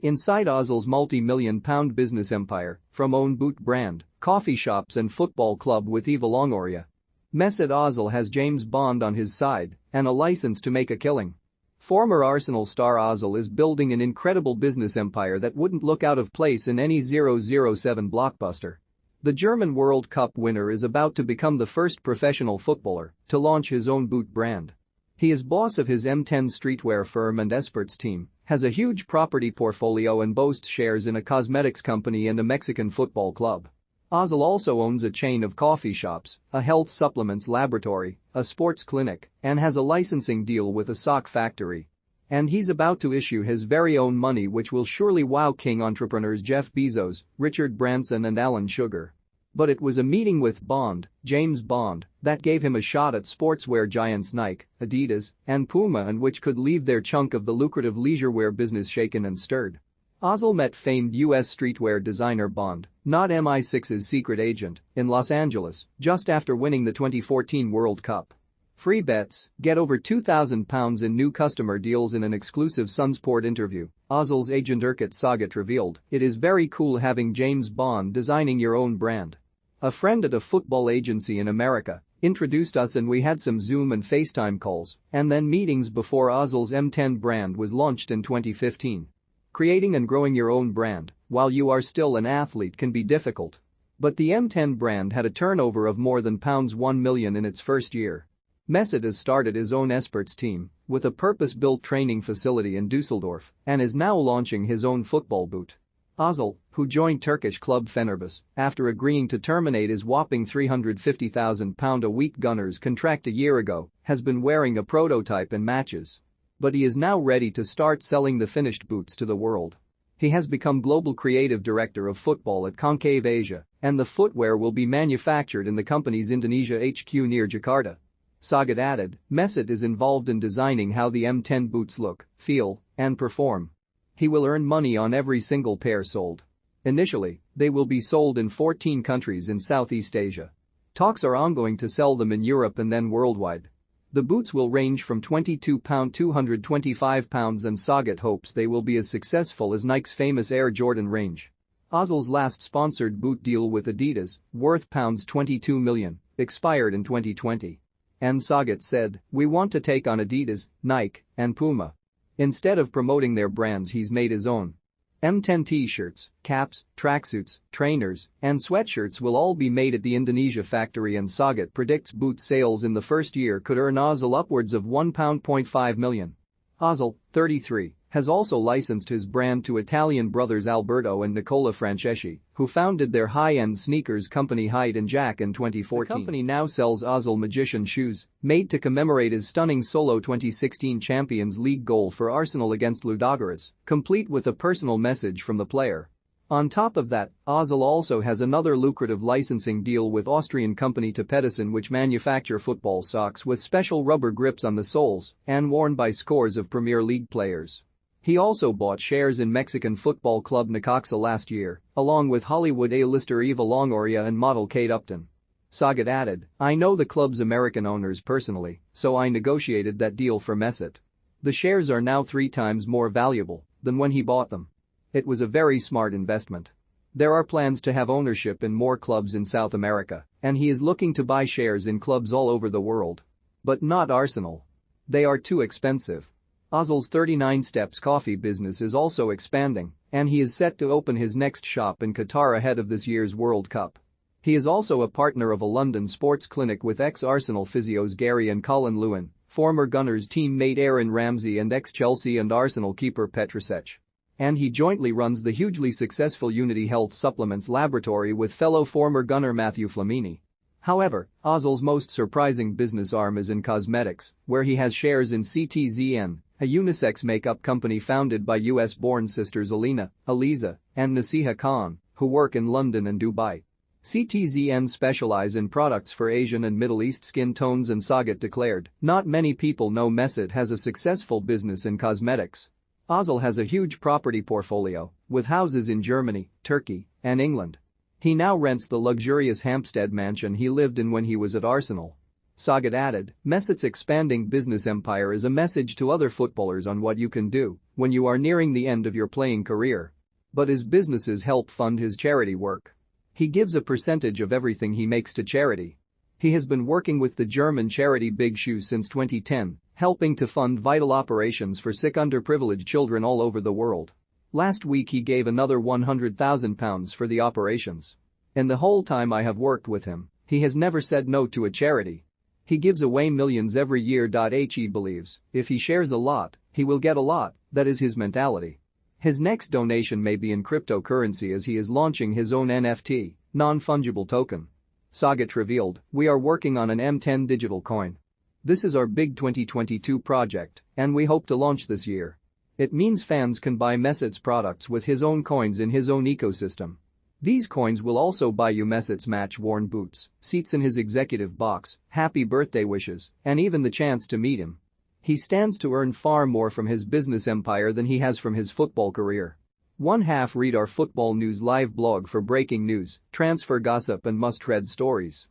Inside Ozil's multi-million-pound business empire, from own boot brand, coffee shops and football club with Eva Longoria. Mesut Ozil has James Bond on his side and a license to make a killing. Former Arsenal star Ozil is building an incredible business empire that wouldn't look out of place in any 007 blockbuster. The German World Cup winner is about to become the first professional footballer to launch his own boot brand. He is boss of his M10 streetwear firm and experts team, has a huge property portfolio and boasts shares in a cosmetics company and a Mexican football club. Ozil also owns a chain of coffee shops, a health supplements laboratory, a sports clinic, and has a licensing deal with a sock factory. And he's about to issue his very own money, which will surely wow king entrepreneurs Jeff Bezos, Richard Branson and Alan Sugar. But it was a meeting with Bond, James Bond, that gave him a shot at sportswear giants Nike, Adidas, and Puma, and which could leave their chunk of the lucrative leisurewear business shaken and stirred. Ozil met famed US streetwear designer Bond, not MI6's secret agent, in Los Angeles just after winning the 2014 World Cup. Free bets, get over £2,000 in new customer deals. In an exclusive Sunsport interview, Ozil's agent Erkut Sagat revealed, "It is very cool having James Bond designing your own brand. A friend at a football agency in America introduced us and we had some Zoom and FaceTime calls and then meetings before Ozil's M10 brand was launched in 2015. Creating and growing your own brand while you are still an athlete can be difficult. But the M10 brand had a turnover of more than £1 million in its first year." Mesut has started his own experts team with a purpose-built training facility in Dusseldorf and is now launching his own football boot. Ozil, who joined Turkish club Fenerbahce after agreeing to terminate his whopping £350,000 a week Gunners contract a year ago, has been wearing a prototype in matches. But he is now ready to start selling the finished boots to the world. He has become global creative director of football at Concave Asia, and the footwear will be manufactured in the company's Indonesia HQ near Jakarta. Sagat added, Mesut is involved in designing how the M10 boots look, feel, and perform. He will earn money on every single pair sold. Initially, they will be sold in 14 countries in Southeast Asia. Talks are ongoing to sell them in Europe and then worldwide. The boots will range from £22 to £225, and Sagat hopes they will be as successful as Nike's famous Air Jordan range. Ozil's last sponsored boot deal with Adidas, worth £22 million, expired in 2020. And Sagat said, "We want to take on Adidas, Nike, and Puma." Instead of promoting their brands, he's made his own. M10 t-shirts, caps, tracksuits, trainers, and sweatshirts will all be made at the Indonesia factory, and Sagat predicts boot sales in the first year could earn Ozil upwards of £1.5 million. Ozil, 33, has also licensed his brand to Italian brothers Alberto and Nicola Franceschi, who founded their high-end sneakers company Hyde and Jack in 2014. The company now sells Ozil magician shoes, made to commemorate his stunning solo 2016 Champions League goal for Arsenal against Ludogorets, complete with a personal message from the player. On top of that, Ozil also has another lucrative licensing deal with Austrian company Tapedison, which manufacture football socks with special rubber grips on the soles and worn by scores of Premier League players. He also bought shares in Mexican football club Necaxa last year, along with Hollywood A-lister Eva Longoria and model Kate Upton. Sagat added, "I know the club's American owners personally, so I negotiated that deal for Mesut. The shares are now 3 times more valuable than when he bought them. It was a very smart investment. There are plans to have ownership in more clubs in South America, and he is looking to buy shares in clubs all over the world. But not Arsenal. They are too expensive." Ozil's 39 Steps coffee business is also expanding, and he is set to open his next shop in Qatar ahead of this year's World Cup. He is also a partner of a London sports clinic with ex-Arsenal physios Gary and Colin Lewin, former Gunners teammate Aaron Ramsey and ex-Chelsea and Arsenal keeper Petrusech. And he jointly runs the hugely successful Unity Health Supplements Laboratory with fellow former Gunner Matthew Flamini. However, Ozil's most surprising business arm is in cosmetics, where he has shares in CTZN, a unisex makeup company founded by US-born sisters Alina, Aliza, and Nasiha Khan, who work in London and Dubai. CTZN specialize in products for Asian and Middle East skin tones, and Sagat declared, "Not many people know Mesut has a successful business in cosmetics." Ozil has a huge property portfolio, with houses in Germany, Turkey, and England. He now rents the luxurious Hampstead mansion he lived in when he was at Arsenal. Sagat added, Mesut's expanding business empire is a message to other footballers on what you can do when you are nearing the end of your playing career. But his businesses help fund his charity work. He gives a percentage of everything he makes to charity. He has been working with the German charity Big Shoe since 2010, helping to fund vital operations for sick underprivileged children all over the world. Last week he gave another £100,000 for the operations. In the whole time I have worked with him, he has never said no to a charity. He gives away millions every year. He believes, if he shares a lot, he will get a lot, that is his mentality. His next donation may be in cryptocurrency as he is launching his own NFT, non-fungible token. Sagat revealed, we are working on an M10 digital coin. This is our big 2022 project, and we hope to launch this year. It means fans can buy Mesut's products with his own coins in his own ecosystem. These coins will also buy you Mesut's match-worn boots, seats in his executive box, happy birthday wishes, and even the chance to meet him. He stands to earn far more from his business empire than he has from his football career. Read our Football News live blog for breaking news, transfer gossip and must-read stories.